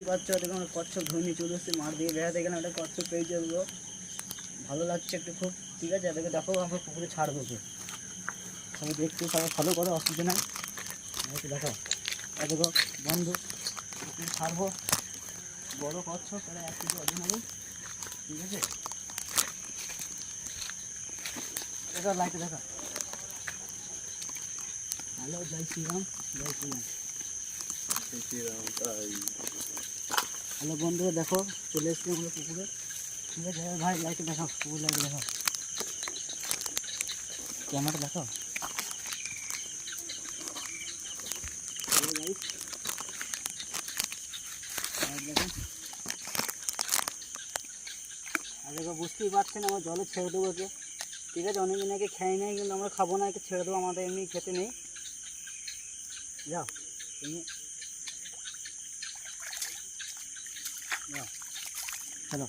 বাচ্চা দেখুন আমরা কচ্ছপ ধরে নিয়ে চলে এসেছি মাঠ দিয়ে বেড়াতে গেলাম, একটা কচ্ছপ পেয়েছি এগুলো ভালো লাগছে একটু খুব। ঠিক আছে, এটাকে দেখো আমরা পুকুরে ছাড়বো ওকে, সবাই দেখতে সবাই ফলো করো, অসুবিধা নাই। একটু দেখো দেখো বন্ধু, পুকুরে ছাড়বো বড় কচ্ছপ, তারা 1 কেজি ওজন হবে। ঠিক আছে, দেখা লাইটে দেখা। হ্যালো, জয় শ্রীরাম, জয় শ্রীরাম। হ্যালো বন্ধুরা, দেখো চলে এসছি আমরা পুকুরে। ঠিক আছে ভাই, লাইটে দেখাও, পুকুর লাইটে দেখাও, ক্যামেরাটা দেখো। আর দেখো বুঝতেই পারছেন আমার জলে ছেড়ে দেবো একে। ঠিক আছে, অনেকদিন আগে খেয়ে নেই, কিন্তু আমরা খাবো না, একে ছেড়ে দেবো, আমাদের এমনি খেতে নেই। যাও তুমি, যাও চলো।